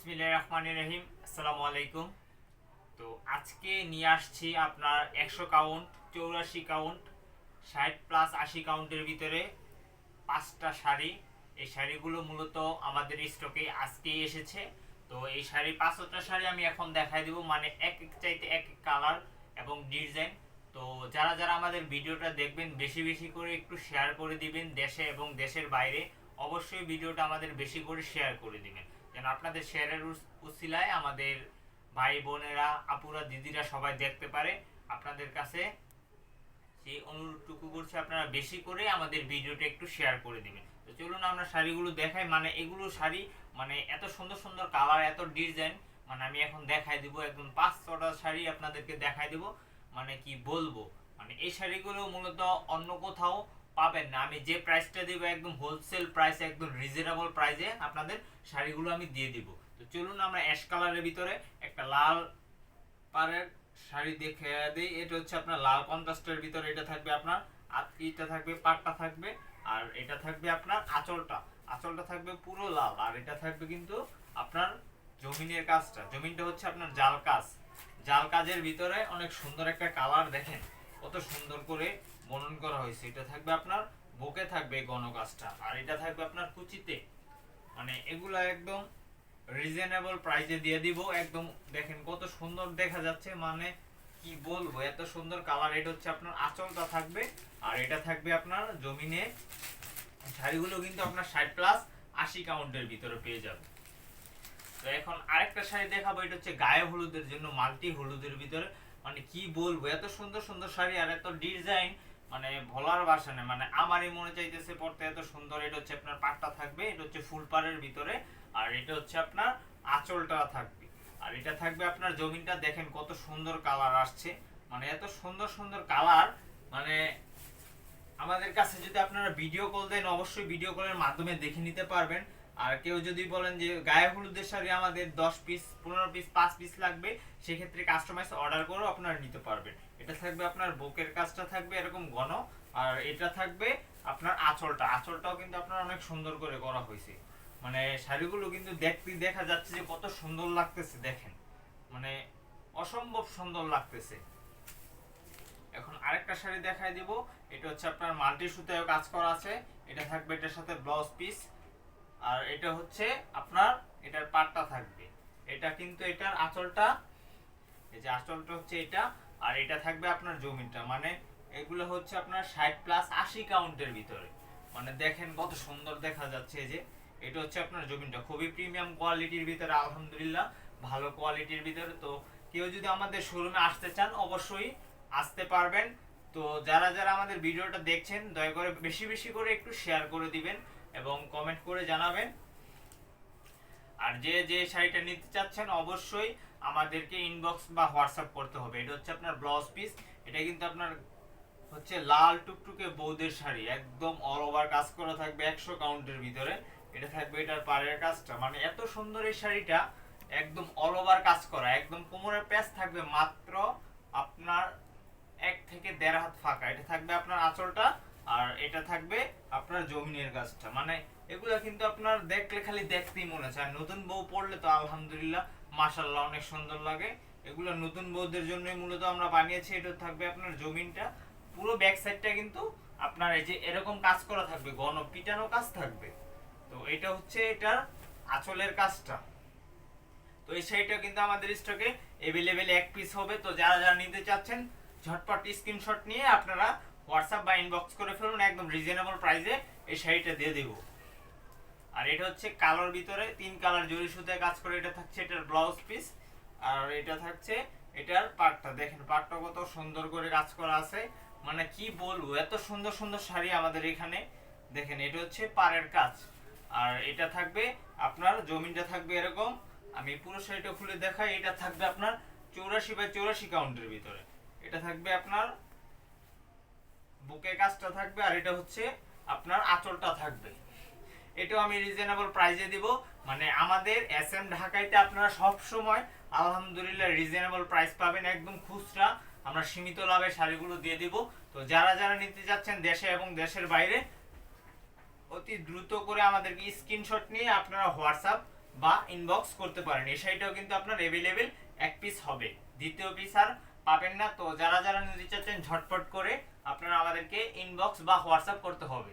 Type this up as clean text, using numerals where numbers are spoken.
বিসমিল্লাহির রহমানির রহিম। আসসালামু আলাইকুম। তো আজকে নিয়ে আসছি আপনার 100 কাউন্ট, 84 কাউন্ট, 60 প্লাস 80 কাউন্টের ভিতরে 5টা শাড়ি। এই শাড়িগুলো মূলত আমাদের স্টকে আজকেই এসেছে। তো এই শাড়ি 5টা শাড়ি আমি এখন দেখাই দিব, মানে এক এক চাইতে এক এক কালার এবং ডিজাইন। তো যারা যারা আমাদের ভিডিওটা দেখবেন বেশি বেশি করে একটু শেয়ার করে দিবেন, দেশে এবং দেশের বাইরে। অবশ্যই ভিডিওটা আমাদের বেশি করে শেয়ার করে দিবেন, যেন আপনাদের শেয়ারের উসিলায় আমাদের ভাই বোনেরা, আপুরা, দিদিরা সবাই দেখতে পারে। আপনাদের কাছে সেই অনুরোধটুকু করছি, আপনারা বেশি করে আমাদের ভিডিওটা একটু শেয়ার করে দিবেন। তো চলুন আমরা শাড়িগুলো দেখাই। মানে এগুলো শাড়ি, মানে এত সুন্দর সুন্দর কালার, এত ডিজাইন, মানে আমি এখন দেখাই দিব একদম 5-6টা শাড়ি আপনাদেরকে দেখাই দিব। মানে কি বলবো, মানে এই শাড়িগুলো মূলত অন্য কোথাও পাবেন না। আমি যে প্রাইসটা দিব একদম হোলসেল প্রাইস, একদম রিজনেবল প্রাইসে আপনাদের শাড়িগুলো আমি দিয়ে দিব। তো চলুন আমরা অ্যাশ কালারের ভিতরে একটা লাল পাড়ের শাড়ি দেখে দিই। এটা হচ্ছে আপনার লাল কন্ট্রাস্টের ভিতরে। এটা থাকবে আপনার এটা থাকবে, পাটটা থাকবে, আর এটা থাকবে আপনার আঁচলটা। আঁচলটা থাকবে পুরো লাল, আর এটা থাকবে কিন্তু আপনার জমিনের কাজটা। জমিনটা হচ্ছে আপনার জাল কাজ। জাল কাজের ভিতরে অনেক সুন্দর একটা কালার, দেখেন কত সুন্দর করে বর্ণন করা হয়েছে। এটা থাকবে আপনার বুকে থাকবে ঘন কাজটা, আর এটা থাকবে আপনার কুচিতে। মানে এগুলা একদম রিজনেবল প্রাইসে দিয়ে দিব একদম। দেখেন কত সুন্দর দেখা যাচ্ছে, মানে কি বলবো, এত সুন্দর কালার। এটা হচ্ছে আপনার আঁচলটা থাকবে, আর এটা থাকবে আপনার জমিনে। শাড়িগুলো কিন্তু আপনার 60 প্লাস 80 কাউন্টের ভিতরে পেয়ে যাবে। তো এখন আরেকটা শাড়ি দেখাবো। এটা হচ্ছে গায়ে হলুদের জন্য, মাল্টি হলুদের ভিতরে। মানে কি বলবো, এত সুন্দর সুন্দর শাড়ি আর এত ডিজাইন, মানে ভোলার ভাষা নেই। মানে আমারই মনে চাইতেছে পড়তে, এত সুন্দর। এটা হচ্ছে আপনার পাটটা থাকবে, এটা হচ্ছে ফুল পাড়ের ভিতরে, আর এটা হচ্ছে আপনার আঁচলটা থাকবে, আর এটা থাকবে আপনার জমিনটা। দেখেন কত সুন্দর কালার আসছে, মানে এত সুন্দর সুন্দর কালার। মানে আমাদের কাছে যদি আপনারা ভিডিও কল দেন, অবশ্যই ভিডিও কলের মাধ্যমে দেখে নিতে পারবেন। আর কেউ যদি বলেন যে গায়ে হলুদের শাড়ি আমাদের 10 পিস, 15 পিস, 5 পিস লাগবে, সেক্ষেত্রে কাস্টমাইজ অর্ডার করেও আপনারা নিতে পারবেন। এটা থাকবে আপনার বুকের কাজটা থাকবে এরকম ঘন, আর এটা থাকবে আপনার আঁচলটা। আঁচলটাও কিন্তু আপনার অনেক সুন্দর করে করা হয়েছে। মানে শাড়িগুলো কিন্তু দেখতে দেখা যাচ্ছে যে কত সুন্দর লাগতেছে, দেখেন মানে অসম্ভব সুন্দর লাগতেছে। এখন আরেকটা শাড়ি দেখাই দিব। এটা হচ্ছে আপনার মাল্টি সুতায় কাজ করা আছে। এটা থাকবে এটার সাথে ব্লাউজ পিস, আর এটা হচ্ছে আপনার এটার পাটটা থাকবে। এটা কিন্তু এটার আঁচলটা, এই যে আঁচলটা হচ্ছে এটা, আর এটা থাকবে আপনার জমিনটা। মানে এগুলো হচ্ছে আপনার 60 প্লাস 80 কাউন্টের ভিতরে। মানে দেখেন কত সুন্দর দেখা যাচ্ছে। এই যে এটা হচ্ছে আপনার জমিনটা, খুবই প্রিমিয়াম কোয়ালিটির ভিতরে, আলহামদুলিল্লাহ ভালো কোয়ালিটির ভিতরে। তো কেউ যদি আমাদের শোরুমে আসতে চান অবশ্যই আসতে পারবেন। তো যারা যারা আমাদের ভিডিওটা দেখছেন দয়া করে বেশি বেশি করে একটু শেয়ার করে দিবেন এবং কমেন্ট করে জানাবেন। আর যে যে শাড়িটা নিতে চাচ্ছেন অবশ্যই আমাদেরকে ইনবক্স বা হোয়াটসঅ্যাপ করতে হবে। এটা হচ্ছে আপনার ব্লাউজ পিস। এটা কিন্তু আপনার হচ্ছে লাল টুকটুকে বৌদের শাড়ি, একদম অল ওভার কাজ করা থাকবে 100 কাউন্টের ভিতরে। এটা থাকবে এটার পাড়ের কাজটা, মানে এত সুন্দর এই শাড়িটা, একদম অল ওভার কাজ করা। একদম কোমরের প্যাচ থাকবে মাত্র আপনার 1 থেকে 1.5 হাত ফাঁকা। এটা থাকবে আপনার আঁচলটা, আর এটা থাকবে আপনার জমিনের কাজটা। মানে এগুলা কিন্তু আপনার দেখলে খালি দেখতেই মনে চায়। নতুন বউ পড়লে তো আলহামদুলিল্লাহ মাশাআল্লাহ অনেক সুন্দর লাগে। এগুলো নতুন বউদের জন্যই মূলত আমরা বানিয়েছি। এটা থাকবে আপনার জমিনটা, পুরো ব্যাক সাইডটা কিন্তু আপনার এই যে এরকম কাজ করা থাকবে, ঘন পিটানো কাজ থাকবে। তো এটা হচ্ছে এটার আঁচলের কাজটা। তো এই শাড়িটা কিন্তু আমাদের স্টকে अवेलेबल এক পিস হবে। তো যারা যারা নিতে চাচ্ছেন ঝটপট স্ক্রিনশট নিয়ে আপনারা হোয়াটসঅ্যাপ বা ইনবক্স করে ফেলুন, একদম রিজনেবল প্রাইসে এই শাড়িটা দিয়ে দেব। আর এটা হচ্ছে কালোর ভিতরে 3 কালার জরি সুতায় কাজ করে। এটা থাকছে এটার ব্লাউজ পিস, আর এটা থাকছে এটার পাটটা। দেখেন পাটটা কত সুন্দর করে কাজ করা আছে। মানে কি বলবো, এত সুন্দর সুন্দর শাড়ি আমাদের এখানে। দেখেন এটা হচ্ছে পাড়ের কাজ, আর এটা থাকবে আপনার জমিনটা থাকবে এরকম। আমি পুরো শাড়িটা খুলে দেখাই। এটা থাকবে আপনার 84 বাই 84 কাউন্টের ভিতরে। এটা থাকবে আপনার বুকে কাজটা থাকবে, আর এটা হচ্ছে আপনার আঁচলটা থাকবে। এটাও আমি রিজনেবল প্রাইসে দিব। মানে আমাদের এসএম ঢাকাইতে আপনারা সব সময় আলহামদুলিল্লাহ রিজনেবল প্রাইস পাবেন, একদম খুচরা আমরা সীমিত লাভে শাড়িগুলো দিয়ে দিব। তো যারা যারা নিতে যাচ্ছেন দেশে এবং দেশের বাইরে, অতি দ্রুত করে আমাদেরকে স্ক্রিনশট নিয়ে আপনারা হোয়াটসঅ্যাপ বা ইনবক্স করতে পারেন। এই শাড়িটাও কিন্তু আপনার অ্যাভেলেবেল এক পিস হবে, দ্বিতীয় পিস আর পাবেন না। তো যারা যারা নিতে চাচ্ছেন ঝটপট করে আপনারা আমাদেরকে ইনবক্স বা হোয়াটসঅ্যাপ করতে হবে।